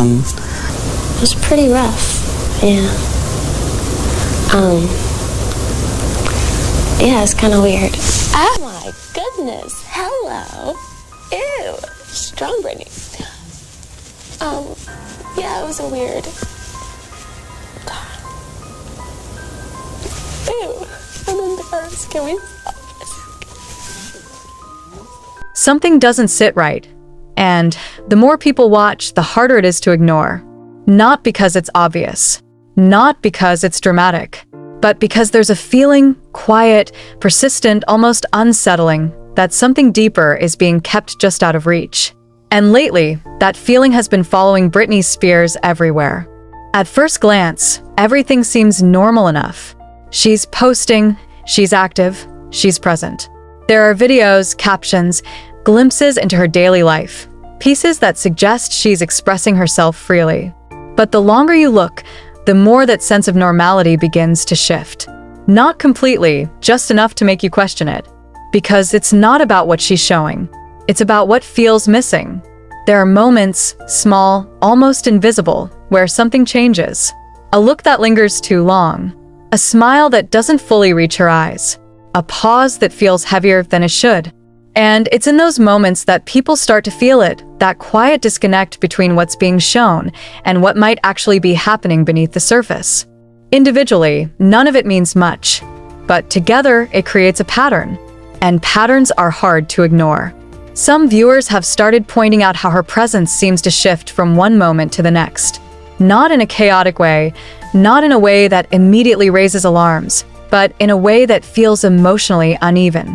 It was pretty rough, yeah. Yeah, it's kind of weird. Oh my goodness, hello. Ew, strong Britney. Yeah, it was a weird. God. Ew, I'm embarrassed. Can we stop this? Something doesn't sit right. And the more people watch, the harder it is to ignore. Not because it's obvious, not because it's dramatic, but because there's a feeling, quiet, persistent, almost unsettling, that something deeper is being kept just out of reach. And lately, that feeling has been following Britney Spears everywhere. At first glance, everything seems normal enough. She's posting, she's active, she's present. There are videos, captions, glimpses into her daily life, pieces that suggest she's expressing herself freely. But the longer you look, the more that sense of normality begins to shift. Not completely, just enough to make you question it. Because it's not about what she's showing. It's about what feels missing. There are moments, small, almost invisible, where something changes. A look that lingers too long. A smile that doesn't fully reach her eyes. A pause that feels heavier than it should. And it's in those moments that people start to feel it, that quiet disconnect between what's being shown and what might actually be happening beneath the surface. Individually, none of it means much, but together it creates a pattern, and patterns are hard to ignore. Some viewers have started pointing out how her presence seems to shift from one moment to the next. Not in a chaotic way, not in a way that immediately raises alarms, but in a way that feels emotionally uneven.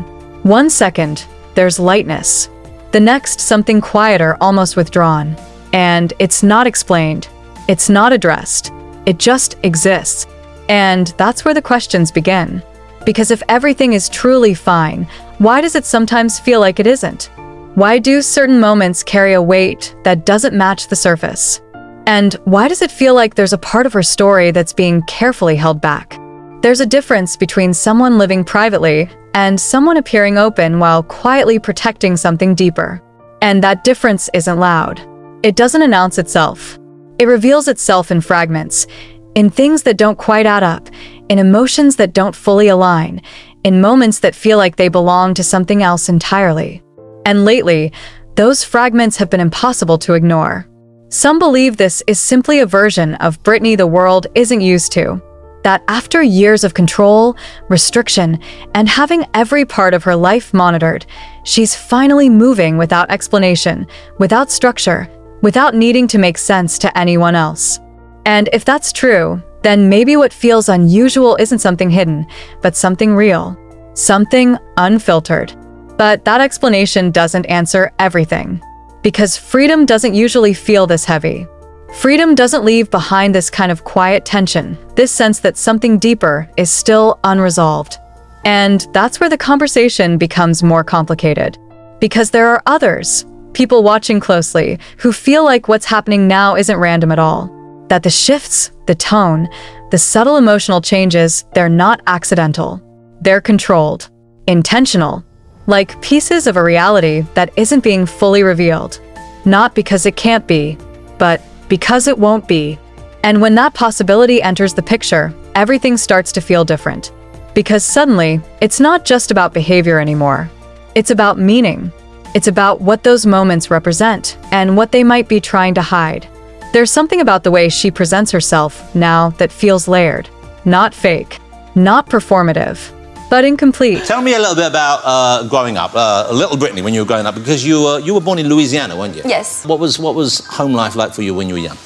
1 second, there's lightness. The next, something quieter, almost withdrawn. And it's not explained. It's not addressed. It just exists. And that's where the questions begin. Because if everything is truly fine, why does it sometimes feel like it isn't? Why do certain moments carry a weight that doesn't match the surface? And why does it feel like there's a part of her story that's being carefully held back? There's a difference between someone living privately and someone appearing open while quietly protecting something deeper. And that difference isn't loud. It doesn't announce itself. It reveals itself in fragments, in things that don't quite add up, in emotions that don't fully align, in moments that feel like they belong to something else entirely. And lately, those fragments have been impossible to ignore. Some believe this is simply a version of Britney the world isn't used to. That after years of control, restriction, and having every part of her life monitored, she's finally moving without explanation, without structure, without needing to make sense to anyone else. And if that's true, then maybe what feels unusual isn't something hidden, but something real, something unfiltered. But that explanation doesn't answer everything. Because freedom doesn't usually feel this heavy. Freedom doesn't leave behind this kind of quiet tension, this sense that something deeper is still unresolved. And that's where the conversation becomes more complicated. Because there are others, people watching closely, who feel like what's happening now isn't random at all. That the shifts, the tone, the subtle emotional changes, they're not accidental. They're controlled, intentional, like pieces of a reality that isn't being fully revealed. Not because it can't be, but because it won't be. And when that possibility enters the picture, everything starts to feel different. Because suddenly, it's not just about behavior anymore. It's about meaning. It's about what those moments represent and what they might be trying to hide. There's something about the way she presents herself now that feels layered, not fake, not performative, but incomplete. Tell me a little bit about growing up, little Britney, when you were growing up, because you were born in Louisiana, weren't you? Yes. What was home life like for you when you were young?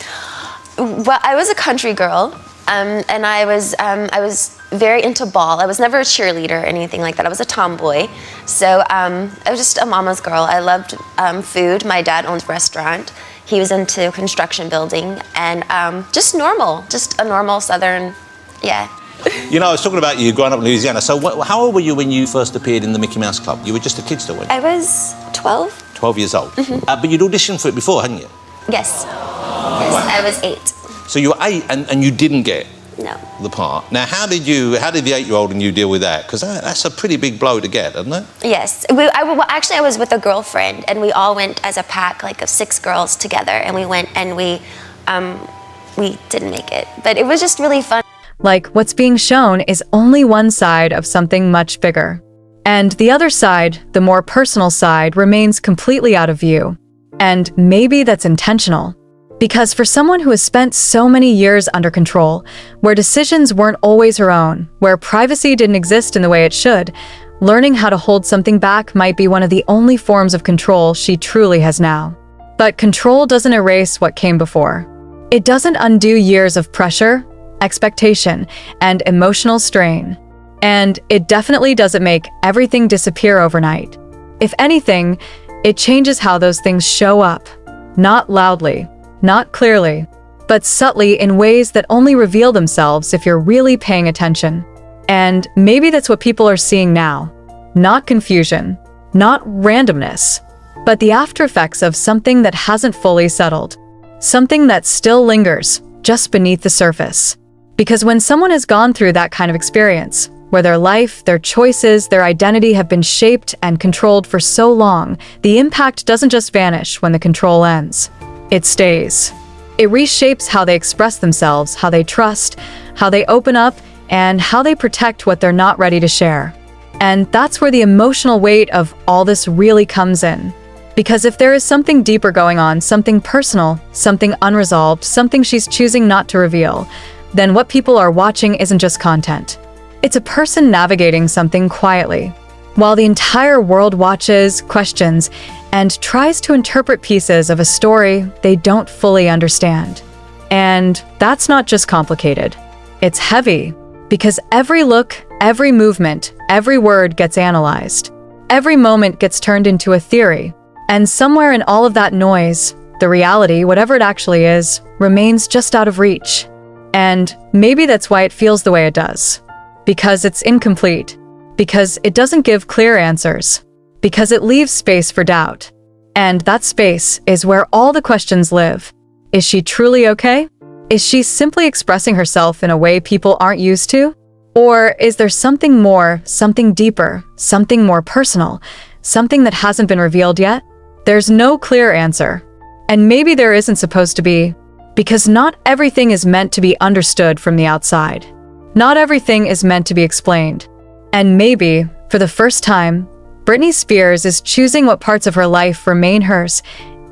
Well, I was a country girl, and I was very into ball. I was never a cheerleader or anything like that. I was a tomboy, so I was just a mama's girl. I loved food. My dad owned a restaurant. He was into construction building, and just a normal Southern, yeah. You know, I was talking about you growing up in Louisiana. So how old were you when you first appeared in the Mickey Mouse Club? You were just a kid still, weren't you? I was 12. 12 years old. But you'd auditioned for it before, hadn't you? Yes. Yes, I was 8. So you were 8 and you didn't get No. the part. Now, how did the 8-year-old and you deal with that? Because that's a pretty big blow to get, isn't it? Yes. Actually, I was with a girlfriend, and we all went as a pack, like of 6 girls together, and we went and we we didn't make it. But it was just really fun. Like, what's being shown is only one side of something much bigger. And the other side, the more personal side, remains completely out of view. And maybe that's intentional. Because for someone who has spent so many years under control, where decisions weren't always her own, where privacy didn't exist in the way it should, learning how to hold something back might be one of the only forms of control she truly has now. But control doesn't erase what came before. It doesn't undo years of pressure, expectation, and emotional strain. And it definitely doesn't make everything disappear overnight. If anything, it changes how those things show up. Not loudly, not clearly, but subtly in ways that only reveal themselves if you're really paying attention. And maybe that's what people are seeing now. Not confusion, not randomness, but the after effects of something that hasn't fully settled. Something that still lingers just beneath the surface. Because when someone has gone through that kind of experience, where their life, their choices, their identity have been shaped and controlled for so long, the impact doesn't just vanish when the control ends. It stays. It reshapes how they express themselves, how they trust, how they open up, and how they protect what they're not ready to share. And that's where the emotional weight of all this really comes in. Because if there is something deeper going on, something personal, something unresolved, something she's choosing not to reveal, then what people are watching isn't just content. It's a person navigating something quietly, while the entire world watches, questions, and tries to interpret pieces of a story they don't fully understand. And that's not just complicated. It's heavy, because every look, every movement, every word gets analyzed. Every moment gets turned into a theory. And somewhere in all of that noise, the reality, whatever it actually is, remains just out of reach. And maybe that's why it feels the way it does. Because it's incomplete. Because it doesn't give clear answers. Because it leaves space for doubt. And that space is where all the questions live. Is she truly okay? Is she simply expressing herself in a way people aren't used to? Or is there something more, something deeper, something more personal, something that hasn't been revealed yet? There's no clear answer. And maybe there isn't supposed to be, because not everything is meant to be understood from the outside. Not everything is meant to be explained. And maybe, for the first time, Britney Spears is choosing what parts of her life remain hers,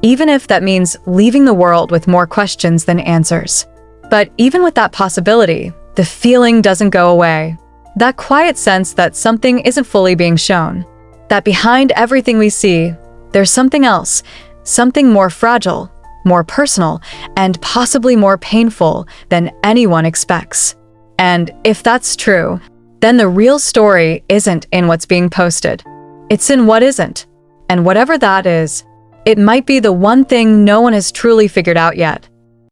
even if that means leaving the world with more questions than answers. But even with that possibility, the feeling doesn't go away. That quiet sense that something isn't fully being shown. That behind everything we see, there's something else, something more fragile, more personal, and possibly more painful than anyone expects. And if that's true, then the real story isn't in what's being posted. It's in what isn't. And whatever that is, it might be the one thing no one has truly figured out yet.